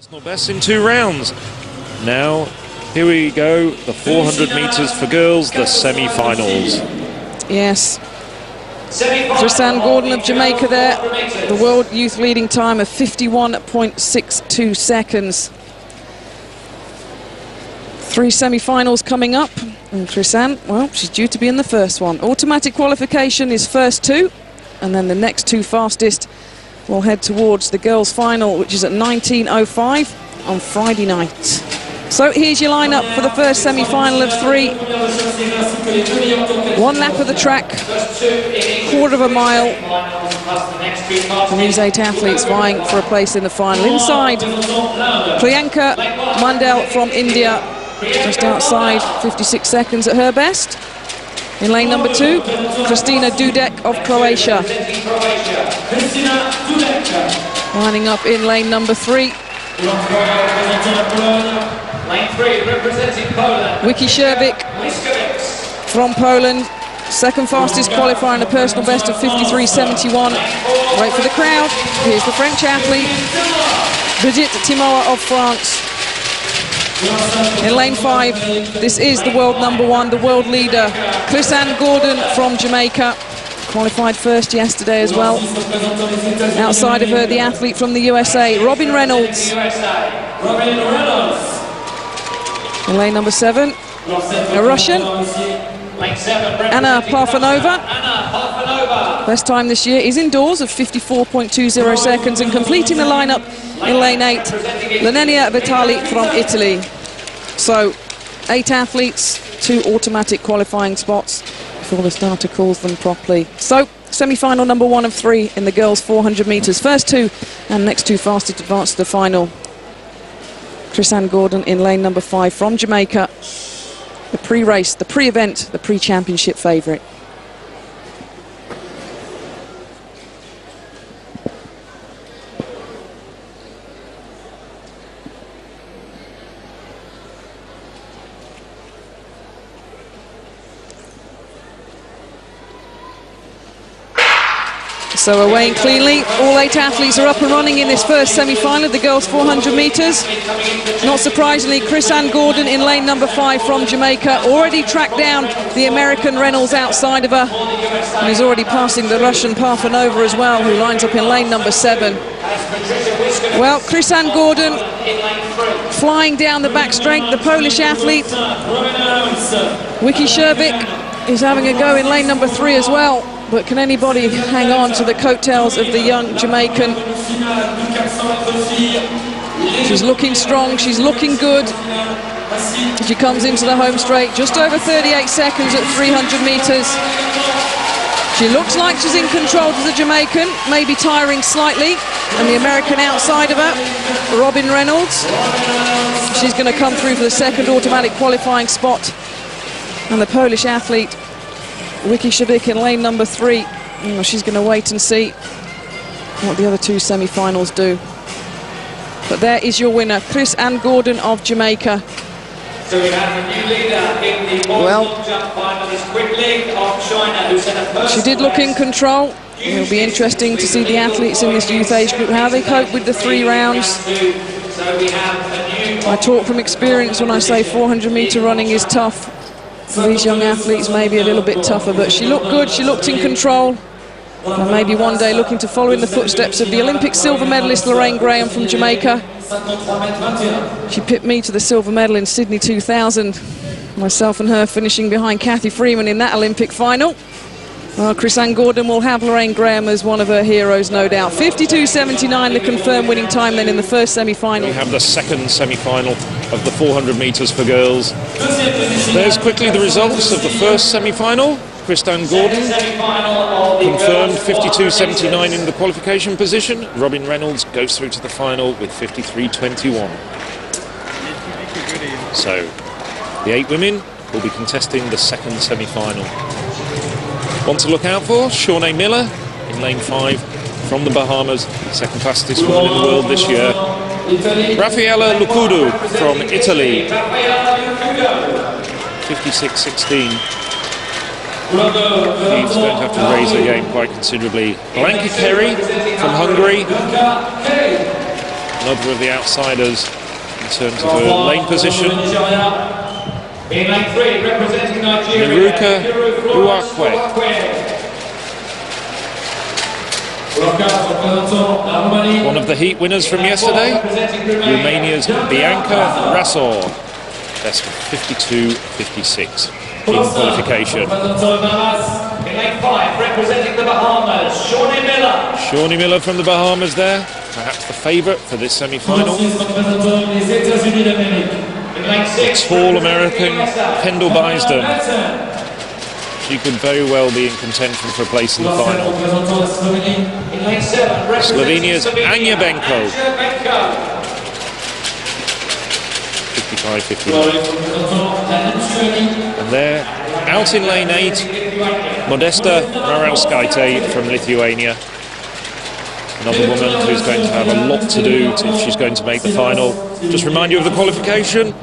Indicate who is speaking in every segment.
Speaker 1: Personal best in 2 rounds. Now, here we go, the 400 metres for girls, the semi-finals.
Speaker 2: Yes. Chrisanne Gordon of Jamaica there, the world youth leading time of 51.62 seconds. 3 semi-finals coming up, and Chrisanne, well, she's due to be in the first one. Automatic qualification is first 2, and then the next 2 fastest will head towards the girls' final, which is at 19:05 on Friday night. So here's your lineup for the first semi-final of 3. 1 lap of the track, quarter of a mile, and these 8 athletes vying for a place in the final. Inside, Priyanka Mandel from India, just outside 56 seconds at her best. In lane number 2, Kristina Dudek of Croatia. Lining up in lane number 3. Wiki Sherbik from Poland, second fastest qualifier and a personal best of 53.71. Wait for the crowd. Here's the French athlete, Brigitte Timoa of France. In lane 5, this is the world number 1, the world leader, Chrisanne Gordon from Jamaica. Qualified first yesterday as well. Outside of her, the athlete from the USA, Robin Reynolds. In lane number 7, a Russian, Anna Parfanova. Best time this year is indoors of 54.20 seconds, and completing the lineup in lane 8, Lenenia Vitali from Italy. So 8 athletes, 2 automatic qualifying spots before the starter calls them properly. So semi-final number 1 of 3 in the girls' 400 metres. First 2 and next 2 fastest advance to the final. Chrisanne Gordon in lane number 5 from Jamaica. The pre-race, the pre-event, the pre-championship favourite. So we're weighing cleanly. All 8 athletes are up and running in this first semi-final of the girls' 400 metres. Not surprisingly, Chrisanne Gordon in lane number 5 from Jamaica already tracked down the American Reynolds outside of her, and is already passing the Russian Parfanova as well, who lines up in lane number 7. Well, Chrisanne Gordon flying down the back straight. The Polish athlete, Wiki Sherbik, is having a go in lane number 3 as well. But can anybody hang on to the coattails of the young Jamaican? She's looking strong, she's looking good. She comes into the home straight, just over 38 seconds at 300 metres. She looks like she's in control to the Jamaican, maybe tiring slightly. And the American outside of her, Robin Reynolds. She's going to come through for the second automatic qualifying spot. And the Polish athlete, Wiki Sherbik in lane number 3. She's going to wait and see what the other 2 semi-finals do. But there is your winner, Chrisanne Gordon of Jamaica.
Speaker 3: So we have a new leader in the long jump finalist, Quick Ling of China, who set a first.
Speaker 2: She did look in control. It'll be interesting to see the athletes in this youth age group, how they cope with the 3 rounds. I talk from experience when I say 400 metre running is tough. For these young athletes, maybe a little bit tougher, but she looked good, she looked in control. And maybe one day looking to follow in the footsteps of the Olympic silver medalist Lorraine Graham from Jamaica. She pipped me to the silver medal in Sydney 2000. Myself and her finishing behind Kathy Freeman in that Olympic final. Well, Chrisanne Gordon will have Lorraine Graham as one of her heroes, no doubt. 52.79, the confirmed winning time then in the first semi-final.
Speaker 1: We have the second semi-final of the 400 metres for girls. There's quickly the results of the first semi-final. Chrisanne Gordon confirmed 52.79 in the qualification position. Robin Reynolds goes through to the final with 53.21. So the 8 women will be contesting the second semi-final. One to look out for, Shawnee Miller in lane 5 from the Bahamas, second fastest woman in the world this year. Raffaella Lucudu from Italy, 56.16. She's going to have to raise her game quite considerably. Blanca Kerry from Hungary, another of the outsiders in terms of her lane position.
Speaker 3: In lane 3, representing Nigeria,
Speaker 1: Miruka Uwakwe. One of the heat winners from yesterday, Romania's Bianca Rasor. Best of 52.56 in qualification.
Speaker 3: In lane 5, representing the Bahamas, Shawnee Miller.
Speaker 1: Shawnee Miller from the Bahamas there, perhaps the favourite for this semi-final. The tall American Kendall Bysden. She could very well be in contention for a place in the final. Slovenia's Anja Benko. 55-59. And there, out in lane 8, Modesta Marauskaite from Lithuania. Another woman who's going to have a lot to do if she's going to make the final. Just remind you of the qualification.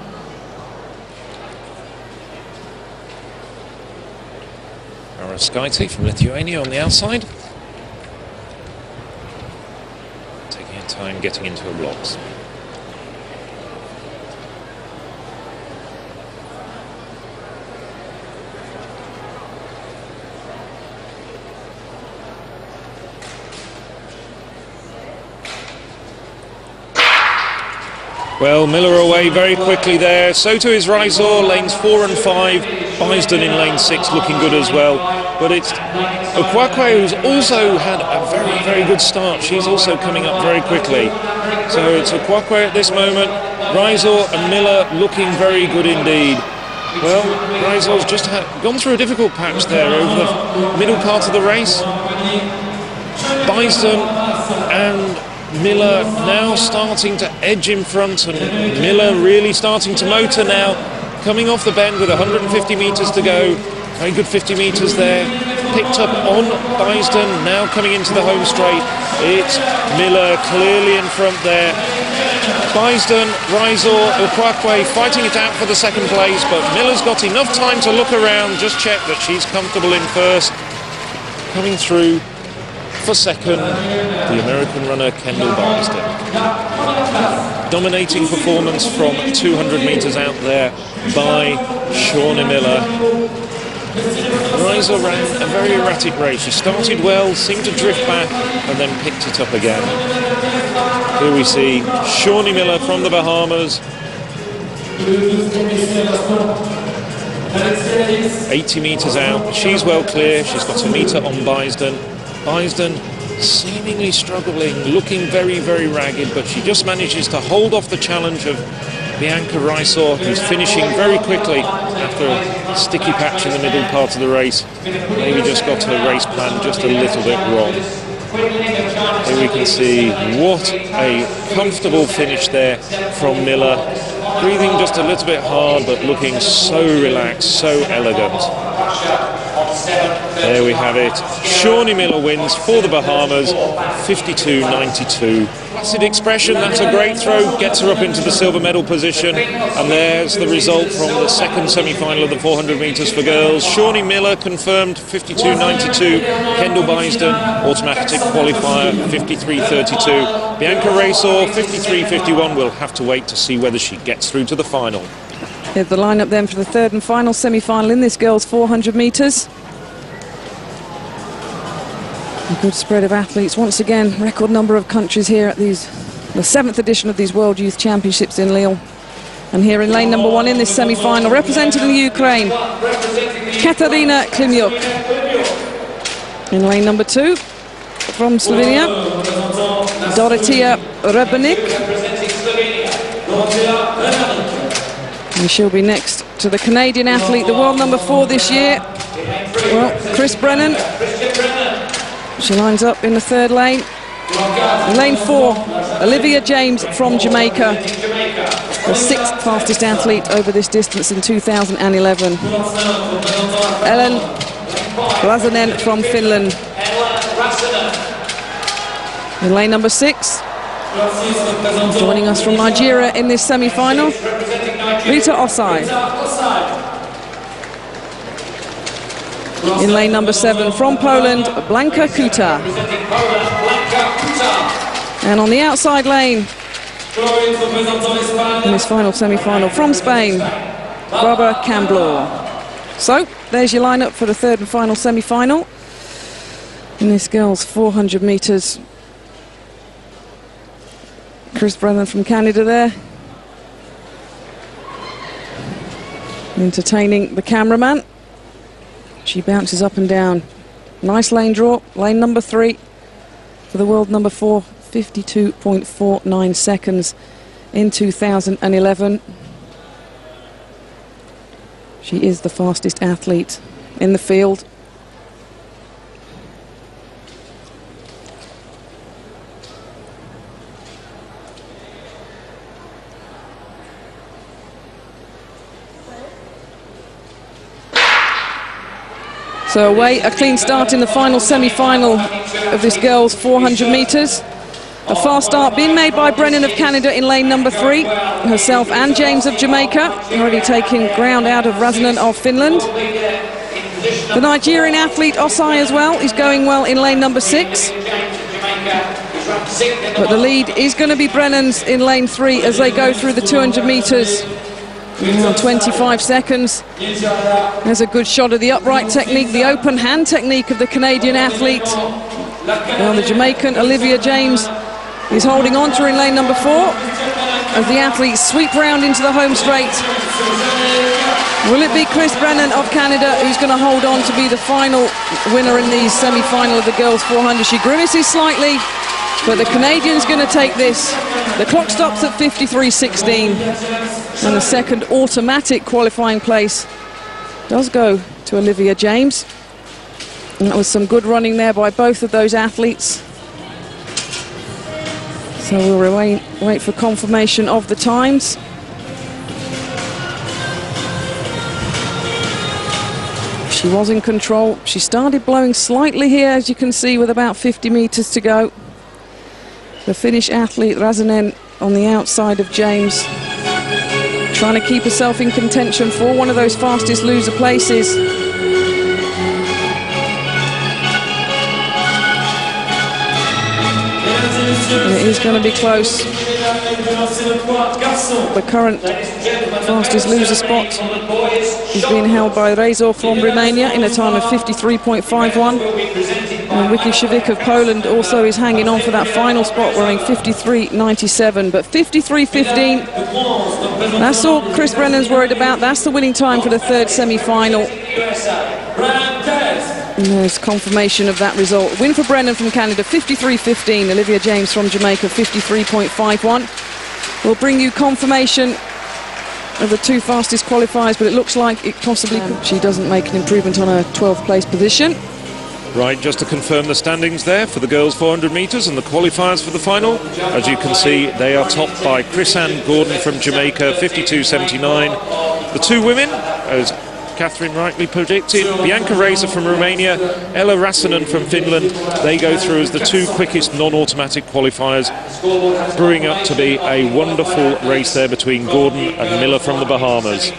Speaker 1: Marauskaite from Lithuania on the outside. Taking her time getting into her blocks. Well, Miller away very quickly there. So too is Rizor, lanes 4 and 5. Bysden in lane 6 looking good as well. But it's Uwakwe who's also had a very, very good start. She's also coming up very quickly. So it's Uwakwe at this moment. Rizor and Miller looking very good indeed. Well, Rizor's just gone through a difficult patch there over the middle part of the race. Bysden and Miller now starting to edge in front, and Miller really starting to motor now, coming off the bend with 150 metres to go. Very good 50 metres there, picked up on Bysden, now coming into the home straight. It's Miller clearly in front there. Bysden, Rizor, Uwakwe fighting it out for the second place, but Miller's got enough time to look around, just check that she's comfortable in first. Coming through for second, the American runner Kendall Bysden. Dominating performance from 200 metres out there by Shawnee Miller. Rizor ran a very erratic race. She started well, seemed to drift back, and then picked it up again. Here we see Shawnee Miller from the Bahamas. 80 metres out. She's well clear. She's got a metre on Bysden. Bysden seemingly struggling, looking very, very ragged, but she just manages to hold off the challenge of Bianca Rizor, who's finishing very quickly after a sticky patch in the middle part of the race. Maybe just got her race plan just a little bit wrong. Here we can see what a comfortable finish there from Miller. Breathing just a little bit hard, but looking so relaxed, so elegant. There we have it. Shawnee Miller wins for the Bahamas, 52.92. Placid expression, that's a great throw, gets her up into the silver medal position. And there's the result from the second semi-final of the 400 metres for girls. Shawnee Miller confirmed 52.92. Kendall Bysden, automatic qualifier, 53.32. Bianca Rizor, 53.51. We'll have to wait to see whether she gets through to the final.
Speaker 2: Here's the lineup then for the third and final semi-final in this girls' 400 metres. A good spread of athletes. Once again, record number of countries here at the 7th edition of these World Youth Championships in Lille. And here in lane number 1 in this semi-final, representing Ukraine, Katarina Klimyuk. In lane number 2, from Slovenia, Dorotia Rebenik. And she'll be next to the Canadian athlete, the world number 4 this year, well, Chris Brennan. She lines up in the third lane. In lane 4, Olivia James from Jamaica, the 6th fastest athlete over this distance in 2011. Ellen Lazanen from Finland. In lane number 6, joining us from Nigeria in this semi-final, Rita Osai. In lane number 7, from Poland, Blanka Kuta. And on the outside lane, in this final semi-final from Spain, Barbara Camblor. So there's your lineup for the third and final semi-final in this girls 400 metres. Chris Brennan from Canada there, entertaining the cameraman. She bounces up and down. Nice lane draw, lane number 3 for the world number 4, 52.49 seconds in 2011. She is the fastest athlete in the field. So away, a clean start in the final semi-final of this girls 400 metres. A fast start being made by Brennan of Canada in lane number 3. Herself and James of Jamaica already taking ground out of Rasanen of Finland. The Nigerian athlete Osai as well is going well in lane number 6. But the lead is going to be Brennan's in lane 3 as they go through the 200 metres. 25 seconds. There's a good shot of the upright technique, the open hand technique of the Canadian athlete. Now the Jamaican Olivia James is holding on to her in lane number 4 as the athletes sweep round into the home straight. Will it be Chris Brennan of Canada who's going to hold on to be the final winner in the semi-final of the girls 400? She grimaces slightly, but the Canadian's going to take this. The clock stops at 53.16, and the second automatic qualifying place does go to Olivia James. And that was some good running there by both of those athletes. So we'll wait for confirmation of the times. She was in control. She started blowing slightly here, as you can see, with about 50 metres to go. The Finnish athlete Rasanen on the outside of James, trying to keep herself in contention for one of those fastest loser places. And it is going to be close. The current fastest loser spot is being held by Rezor from Romania in a time of 53.51. And Wiki Szewik of Poland also is hanging on for that final spot, wearing 53.97. But 53.15, that's all Chris Brennan's worried about. That's the winning time for the third semi-final. And there's confirmation of that result. Win for Brennan from Canada, 53.15. Olivia James from Jamaica, 53.51. We'll bring you confirmation of the two fastest qualifiers, but it looks like it possibly could. She doesn't make an improvement on her 12th place position.
Speaker 1: Right, just to confirm the standings there for the girls 400 metres and the qualifiers for the final. As you can see, they are topped by Chris-Anne Gordon from Jamaica, 52.79. The two women, as Catherine rightly predicted, Bianca Rezor from Romania, Ella Rasanen from Finland, they go through as the two quickest non-automatic qualifiers, brewing up to be a wonderful race there between Gordon and Miller from the Bahamas.